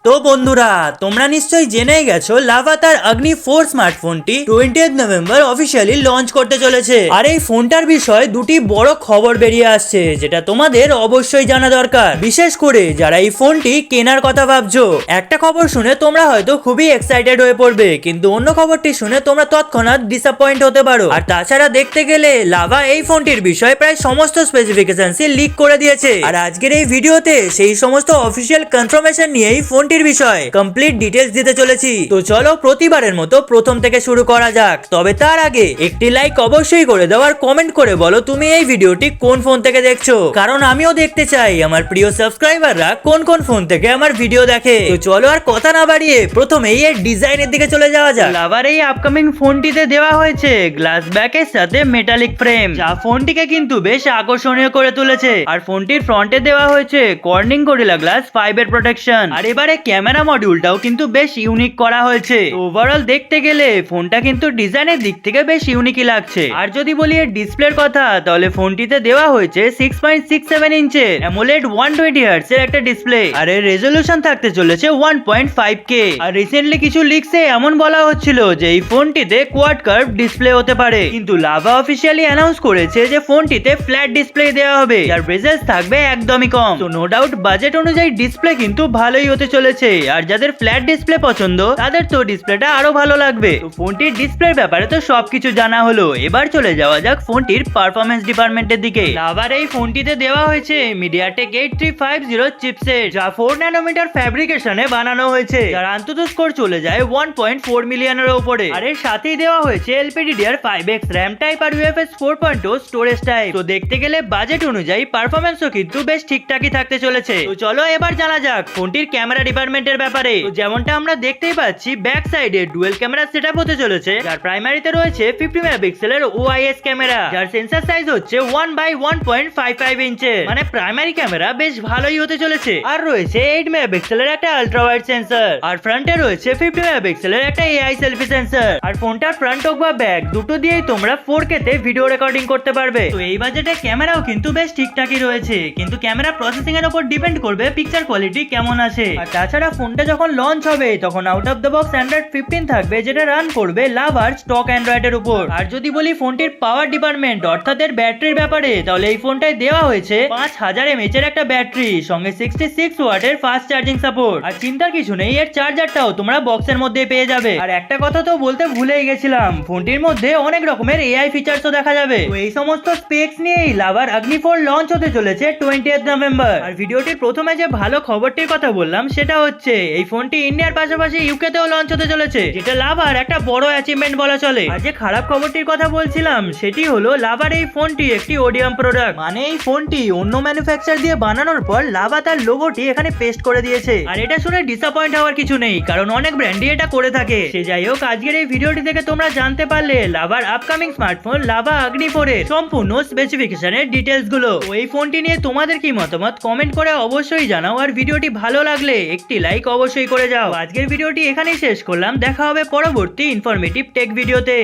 তো বন্ধুরা তোমরা নিশ্চয়ই জেনেই গেছো লাভা তার অগ্নি 4 স্মার্টফোনটি 20 নভেম্বর অফিসিয়ালি লঞ্চ করতে চলেছে। আর এই ফোনটার বিষয়ে দুটি বড় খবর বেরিয়ে আসছে যেটা তোমাদের অবশ্যই জানা দরকার, বিশেষ করে যারা এই ফোনটি কেনার কথা ভাবছো। একটা খবর শুনে তোমরা হয়তো খুবই এক্সাইটেড হয়ে পড়বে, কিন্তু অন্য খবরটি শুনে তোমরা তৎক্ষণাৎ ডিসঅ্যাপয়েন্ট হতে পারো। আর তাছাড়া দেখতে গেলে লাভা এই ফোনটির বিষয়ে প্রায় সমস্ত স্পেসিফিকেশনস লিক করে দিয়েছে। আর আজকের এই ভিডিওতে সেই সমস্ত অফিসিয়াল কনফার্মেশন নিয়েই ফোনটির বিষয় কমপ্লিট ডিটেলস দিতে চলেছি। তো চলো প্রতিবারের মতো প্রথম থেকে শুরু করা যাক। তবে তার আগে একটি লাইক অবশ্যই করে দাও আর কমেন্ট করে বলো তুমি এই ভিডিওটি কোন ফোন থেকে দেখছো, কারণ আমিও দেখতে চাই আমার প্রিয় সাবস্ক্রাইবাররা কোন কোন ফোন থেকে আমার ভিডিও দেখে। তো চলো আর কথা না বাড়িয়ে প্রথমেই এর ডিজাইনের দিকে চলে যাওয়া যাক। লাভার এই আপকামিং ফোনটিতে দেওয়া হয়েছে গ্লাস ব্যাকের সাথে মেটালিক ফ্রেম, যা ফোনটিকে কিন্তু বেশ আকর্ষণীয় করে তুলেছে। আর ফোনটির ফ্রন্টে দেওয়া হয়েছে কর্নিং গরিলা গ্লাস 5 এর প্রোটেকশন। আর এবারে ক্যামেরা মডিউলটাও কিন্তু বেশ ইউনিক করা হয়েছে। ওভারঅল দেখতে গেলে ফোনটা কিন্তু ডিজাইনের দিক থেকে বেশ ইউনিকই লাগছে। আর যদি বলি এর ডিসপ্লের কথা, তাহলে ফোনটিতে দেওয়া হয়েছে 6.67 ইঞ্চের অ্যামোলেড 120 হার্টজ এর একটা ডিসপ্লে। আর এর রেজোলিউশন থাকতে চলেছে 1.5K। আর রিসেন্টলি কিছু লিকসে এমন বলা হচ্ছিল যে এই ফোনটিতে কোয়াড কার্ভ ডিসপ্লে হতে পারে, কিন্তু লাভা অফিসিয়ালি অ্যানাউন্স করেছে যে ফোনটিতে ফ্ল্যাট ডিসপ্লে দেওয়া হবে, যার ব্রেজেস থাকবে একদমই কম। তো নো ডাউট বাজেট অনুযায়ী ডিসপ্লে কিন্তু ভালোই হতে চলেছে। আর যাদের ফ্ল্যাট ডিসপ্লে পছন্দ তাদের তো ডিসপ্লেটা আরো ভালো লাগবে। তো ফোনটির ডিসপ্লের ব্যাপারে তো সবকিছু জানা হলো, এবার চলে যাওয়া যাক ফোনটির পারফরম্যান্স ডিপার্টমেন্টের দিকে। লাভার এই ফোনটিতে দেওয়া হয়েছে মিডিয়াটেক 8350 চিপসেট, যা 4 ন্যানোমিটার ফ্যাব্রিকেশনে বানানো হয়েছে, যার আন্তত স্কোর চলে যায় 1.4 মিলিয়নের উপরে। আর এর সাথেই দেওয়া হয়েছে LPDDR5X RAM টাইপ আর UFS 4.0 স্টোরেজ টাইপ। তো দেখতে গেলে বাজেট অনুযায়ী পারফরম্যান্সও কিন্তু বেশ ঠিকঠাকই থাকতে চলেছে। তো চলো এবার জানা যাক ফোনটির ক্যামেরা ডিপার্টমেন্টের ব্যাপারে। তো যেমনটা আমরা দেখতেই পাচ্ছি ব্যাক সাইডে ডুয়েল ক্যামেরা সেটআপ হতে চলেছে, যার প্রাইমারিতে রয়েছে 50 মেগাপিক্সেলের OIS ক্যামেরা, যার সেন্সর সাইজ হচ্ছে 1/1.55 ইঞ্চের, মানে প্রাইমারি ক্যামেরা বেশ ভালোই হতে চলেছে। আর রয়েছে 8 মেগাপিক্সেলের একটা আলট্রা ওয়াইড সেন্সর, আর ফ্রন্টে রয়েছে 50 মেগাপিক্সেলের একটা AI সেলফি সেন্সর। আর ফোনটার ফ্রন্ট হোক বা ব্যাক দুটো দিয়েই তোমরা 4K তে ভিডিও রেকর্ডিং করতে পারবে। তো এই বাজেটে ক্যামেরাও কিন্তু বেশ ঠিকঠাকই রয়েছে, কিন্তু ক্যামেরা প্রসেসিং এর উপর ডিপেন্ড করবে পিকচার কোয়ালিটি কেমন আসে। আর তাছাড়া ফোনটা যখন লঞ্চ হবে তখন out of the box Android 15 থাকবে, যেটা রান করবে লাভার স্টক অ্যান্ড্রয়েডের উপর। আর যদি বলি ফোনটির পাওয়ার ডিপার্টমেন্ট অর্থাৎ এর ব্যাটারির ব্যাপারে, তাহলে এই ফোনটায় দেওয়া হয়েছে 5000 mAh এর একটা ব্যাটারি, সঙ্গে 66 ওয়াটের ফাস্ট চার্জিং সাপোর্ট। আর চিন্তার কিছু নেই, এর চার্জারটাও তোমরা বক্সের মধ্যে পেয়ে যাবে। আর একটা কথা তো বলতে ভুলেই গেছিলাম, ফোনটির মধ্যে অনেক রকমের AI ফিচারসও দেখা যাবে। তো এই সমস্ত স্পেক্স নিয়েই লাভার অগ্নি 4 লঞ্চ হতে চলেছে 20 নভেম্বর। আর ভিডিওটির প্রথমে যে ভালো খবরটির কথা বললাম সেটা হচ্ছে এই ফোনটি ইন্ডিয়ার পাশাপাশি ইউকে তেও লঞ্চ হতে চলেছে, যেটা লাভার একটা বড় অ্যাচিভমেন্ট বলা চলে। আর যে খারাপ খবরটির কথা বলছিলাম সেটি হলো লাভার এই ফোনটি একটি ওডিএম প্রোডাক্ট, মানে এই ফোনটি অন্য ম্যানুফ্যাকচার দিয়ে বানানোর পর লাভা তার লোগোটি এখানে পেস্ট করে দিয়েছে। আর এটা শুনে ডিসঅ্যাপয়েন্ট হওয়ার কিছু নেই, কারণ অনেক ব্র্যান্ডই এটা করে থাকে। সে যাই হোক, আজকের এই ভিডিওটি থেকে তোমরা জানতে পারলে লাভার আপকামিং স্মার্টফোন লাভা অগ্নি 4 এর সম্পূর্ণ স্পেসিফিকেশনের ডিটেইলস গুলো। তো এই ফোনটি নিয়ে তোমাদের কি মতামত কমেন্ট করে অবশ্যই জানাও। আর ভিডিওটি ভালো লাগলে একটি লাইক অবশ্যই করে যাও। আজকের ভিডিওটি এখানেই শেষ করলাম, দেখা হবে পরবর্তী ইনফরমেটিভ টেক ভিডিওতে।